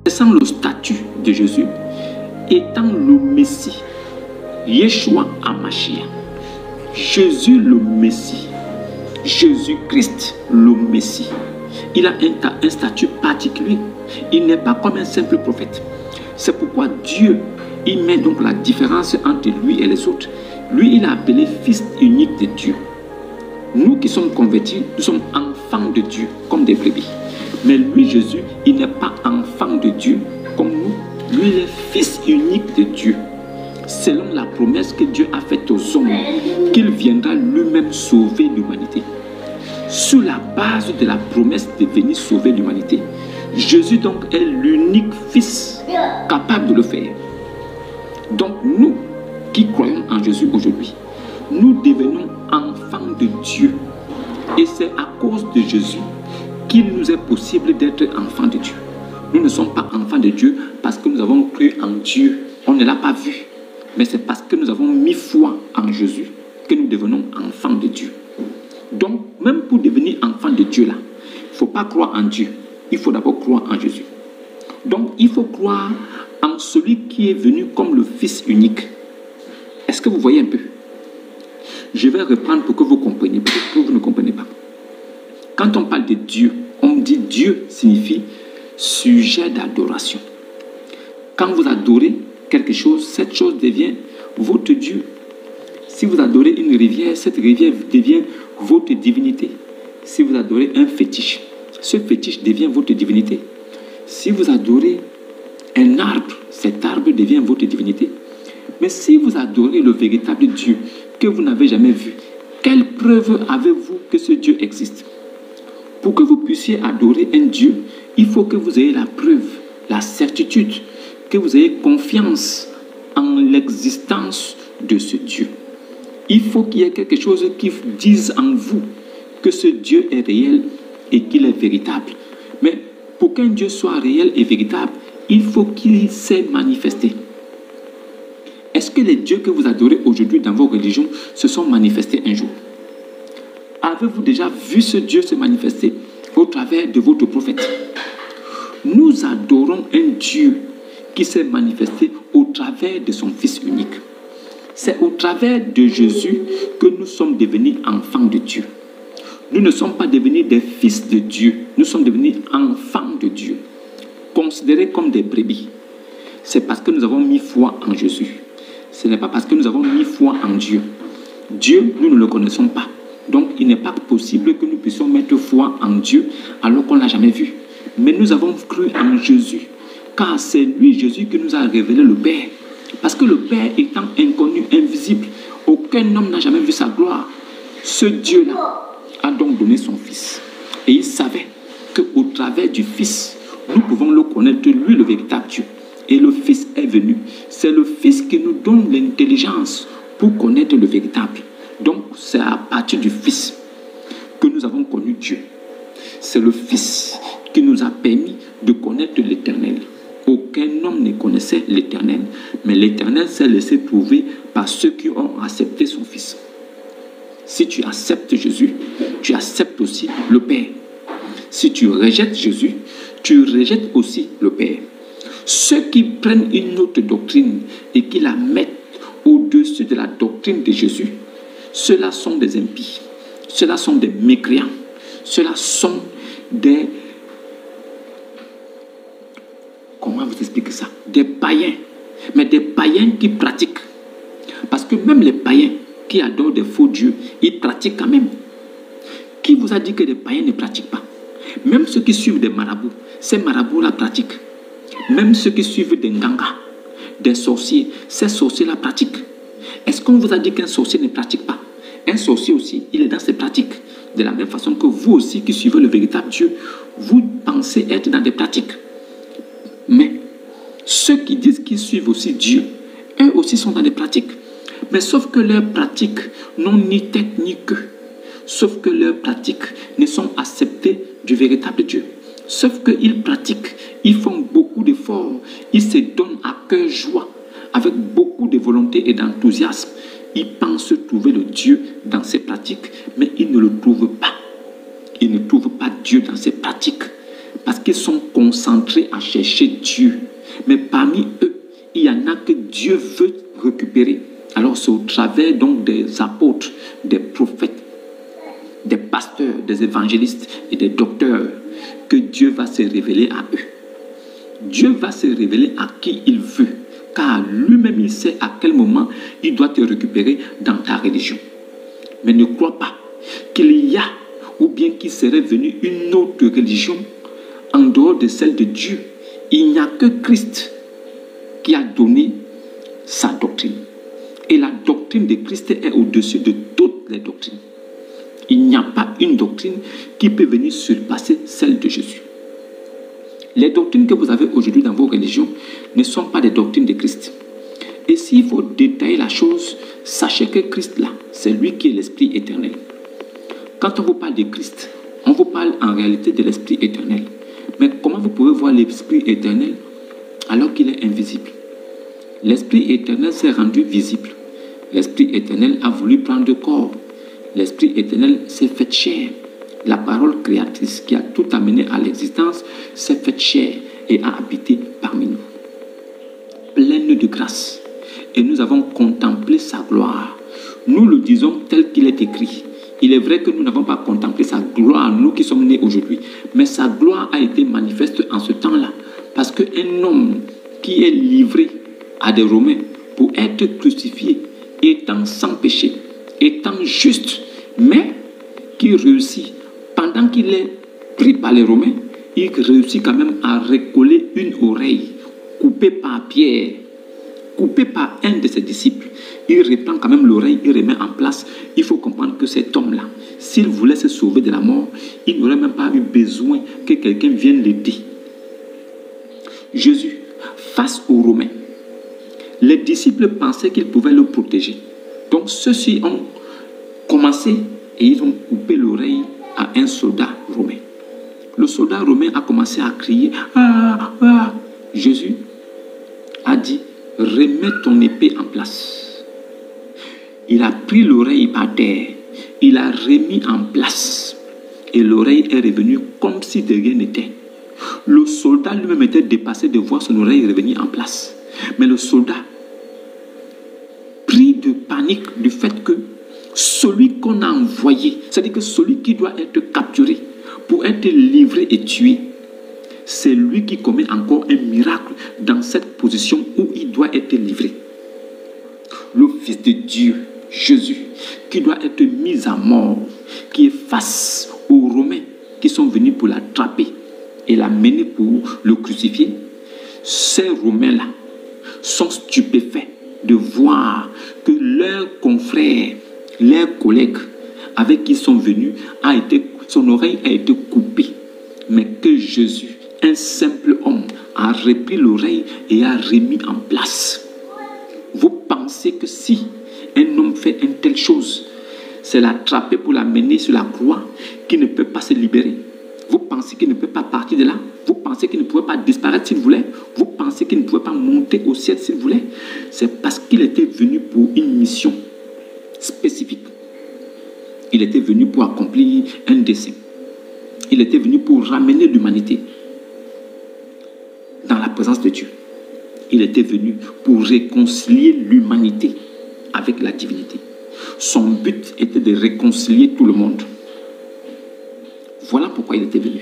Sans le statut de Jésus étant le Messie, Yeshua HaMashiach, Jésus le Messie, Jésus-Christ le Messie. Il a un statut particulier. Il n'est pas comme un simple prophète. C'est pourquoi Dieu, il met donc la différence entre lui et les autres. Lui, il est appelé fils unique de Dieu. Nous qui sommes convertis, nous sommes enfants de Dieu, comme des brebis. Mais lui, Jésus, il n'est pas enfant de Dieu comme nous. Lui, il est fils unique de Dieu. Selon la promesse que Dieu a faite aux hommes, qu'il viendra lui-même sauver l'humanité. Sur la base de la promesse de venir sauver l'humanité, Jésus donc est l'unique fils capable de le faire. Donc nous qui croyons en Jésus aujourd'hui, nous devenons enfants de Dieu. Et c'est à cause de Jésus qu'il nous est possible d'être enfants de Dieu. Nous ne sommes pas enfants de Dieu parce que nous avons cru en Dieu. On ne l'a pas vu. Mais c'est parce que nous avons mis foi en Jésus que nous devenons enfants de Dieu. Donc, même pour devenir enfant de Dieu là, il ne faut pas croire en Dieu. Il faut d'abord croire en Jésus. Donc, il faut croire en celui qui est venu comme le Fils unique. Est-ce que vous voyez un peu? Je vais reprendre pour que vous compreniez, peut-être que vous ne comprenez pas. Quand on parle de Dieu, on dit Dieu signifie sujet d'adoration. Quand vous adorez quelque chose, cette chose devient votre Dieu. Si vous adorez une rivière, cette rivière devient votre divinité. Si vous adorez un fétiche, ce fétiche devient votre divinité. Si vous adorez un arbre, cet arbre devient votre divinité. Mais si vous adorez le véritable Dieu que vous n'avez jamais vu, quelle preuve avez-vous que ce Dieu existe? Pour que vous puissiez adorer un Dieu, il faut que vous ayez la preuve, la certitude, que vous ayez confiance en l'existence de ce Dieu. Il faut qu'il y ait quelque chose qui dise en vous que ce Dieu est réel et qu'il est véritable. Mais pour qu'un Dieu soit réel et véritable, il faut qu'il s'est manifesté. Est-ce que les dieux que vous adorez aujourd'hui dans vos religions se sont manifestés un jour? Avez-vous déjà vu ce Dieu se manifester au travers de votre prophète? Nous adorons un Dieu qui s'est manifesté au travers de son Fils unique. C'est au travers de Jésus que nous sommes devenus enfants de Dieu. Nous ne sommes pas devenus des fils de Dieu, nous sommes devenus enfants de Dieu, considérés comme des brebis. C'est parce que nous avons mis foi en Jésus. Ce n'est pas parce que nous avons mis foi en Dieu. Dieu, nous ne le connaissons pas. Donc, il n'est pas possible que nous puissions mettre foi en Dieu alors qu'on ne l'a jamais vu. Mais nous avons cru en Jésus, car c'est lui, Jésus, qui nous a révélé le Père. Parce que le Père étant inconnu, invisible, aucun homme n'a jamais vu sa gloire. Ce Dieu-là a donc donné son Fils. Et il savait qu'au travers du Fils, nous pouvons le connaître, lui, le véritable Dieu. Et le Fils est venu. C'est le Fils qui nous donne l'intelligence pour connaître le véritable. Donc, c'est à partir du Fils que nous avons connu Dieu. C'est le Fils qui nous a permis de connaître l'Éternel. Aucun homme ne connaissait l'Éternel, mais l'Éternel s'est laissé trouver par ceux qui ont accepté son Fils. Si tu acceptes Jésus, tu acceptes aussi le Père. Si tu rejettes Jésus, tu rejettes aussi le Père. Ceux qui prennent une autre doctrine et qui la mettent au-dessus de la doctrine de Jésus, ceux-là sont des impies, ceux-là sont des mécréants, ceux-là sont des... Comment vous expliquer ça? Des païens, mais des païens qui pratiquent. Parce que même les païens qui adorent des faux dieux, ils pratiquent quand même. Qui vous a dit que les païens ne pratiquent pas? Même ceux qui suivent des marabouts, ces marabouts-là pratiquent. Même ceux qui suivent des ngangas, des sorciers, ces sorciers-là pratiquent. Est-ce qu'on vous a dit qu'un sorcier ne pratique pas? Un sorcier aussi, il est dans ses pratiques. De la même façon que vous aussi qui suivez le véritable Dieu, vous pensez être dans des pratiques. Mais ceux qui disent qu'ils suivent aussi Dieu, eux aussi sont dans des pratiques. Mais sauf que leurs pratiques n'ont ni tête ni queue. Sauf que leurs pratiques ne sont acceptées du véritable Dieu. Sauf qu'ils pratiquent, ils font beaucoup d'efforts, ils se donnent à cœur joie, avec beaucoup de volonté et d'enthousiasme. Ils pensent trouver le Dieu dans ces pratiques, mais ils ne le trouvent pas. Ils ne trouvent pas Dieu dans ces pratiques. parce qu'ils sont concentrés à chercher Dieu. Mais parmi eux, il y en a que Dieu veut récupérer. Alors c'est au travers donc des apôtres, des prophètes, des pasteurs, des évangélistes et des docteurs que Dieu va se révéler à eux. Dieu va se révéler à qui il veut, car lui-même il sait à quel moment il doit te récupérer dans ta religion. Mais ne crois pas qu'il y a ou bien qu'il serait venu une autre religion en dehors de celle de Dieu. Il n'y a que Christ qui a donné sa doctrine. Et la doctrine de Christ est au-dessus de toutes les doctrines. Il n'y a pas une doctrine qui peut venir surpasser celle de Jésus. Les doctrines que vous avez aujourd'hui dans vos religions ne sont pas des doctrines de Christ. Et s'il faut détailler la chose, sachez que Christ là, c'est lui qui est l'Esprit éternel. Quand on vous parle de Christ, on vous parle en réalité de l'Esprit éternel. Mais comment vous pouvez voir l'Esprit éternel alors qu'il est invisible? L'Esprit éternel s'est rendu visible. L'Esprit éternel a voulu prendre corps. L'Esprit éternel s'est fait chair. La parole créatrice qui a tout amené à l'existence s'est faite chair et a habité parmi nous. Pleine de grâce. Et nous avons contemplé sa gloire. Nous le disons tel qu'il est écrit. Il est vrai que nous n'avons pas contemplé sa gloire, nous qui sommes nés aujourd'hui. Mais sa gloire a été manifeste en ce temps-là. Parce qu'un homme qui est livré à des Romains pour être crucifié, étant sans péché, étant juste, mais qui réussit, pendant qu'il est pris par les Romains, il réussit quand même à recoller une oreille coupée par Pierre, coupée par un de ses disciples. Il reprend quand même l'oreille, il remet en place. Il faut comprendre que cet homme-là, s'il voulait se sauver de la mort, il n'aurait même pas eu besoin que quelqu'un vienne l'aider. Jésus, face aux Romains, les disciples pensaient qu'ils pouvaient le protéger. Donc ceux-ci ont commencé et ils ont coupé l'oreille à un soldat romain. Le soldat romain a commencé à crier « Ah, ah !» Jésus a dit « Remets ton épée en place ». Il a pris l'oreille par terre, il a remis en place et l'oreille est revenue comme si de rien n'était. Le soldat lui-même était dépassé de voir son oreille revenir en place. Mais le soldat, pris de panique du fait que celui qu'on a envoyé, c'est-à-dire que celui qui doit être capturé pour être livré et tué, c'est lui qui commet encore un miracle dans cette position où il doit être livré. Le Fils de Dieu, Jésus, qui doit être mis à mort, qui est face aux Romains qui sont venus pour l'attraper et l'amener pour le crucifier. Ces Romains-là sont stupéfaits de voir que leurs confrères, leurs collègues avec qui ils sont venus, son oreille a été coupée. Mais que Jésus, un simple homme, a repris l'oreille et a remis en place. Vous pensez que si un homme fait une telle chose, c'est l'attraper pour l'amener sur la croix, qu'il ne peut pas se libérer? Vous pensez qu'il ne peut pas partir de là? Vous pensez qu'il ne pouvait pas disparaître s'il voulait? Vous pensez qu'il ne pouvait pas monter au ciel s'il voulait? C'est parce qu'il était venu pour une mission spécifique. Il était venu pour accomplir un dessein. Il était venu pour ramener l'humanité dans la présence de Dieu. Il était venu pour réconcilier l'humanité avec la divinité. Son but était de réconcilier tout le monde. Voilà pourquoi il était venu.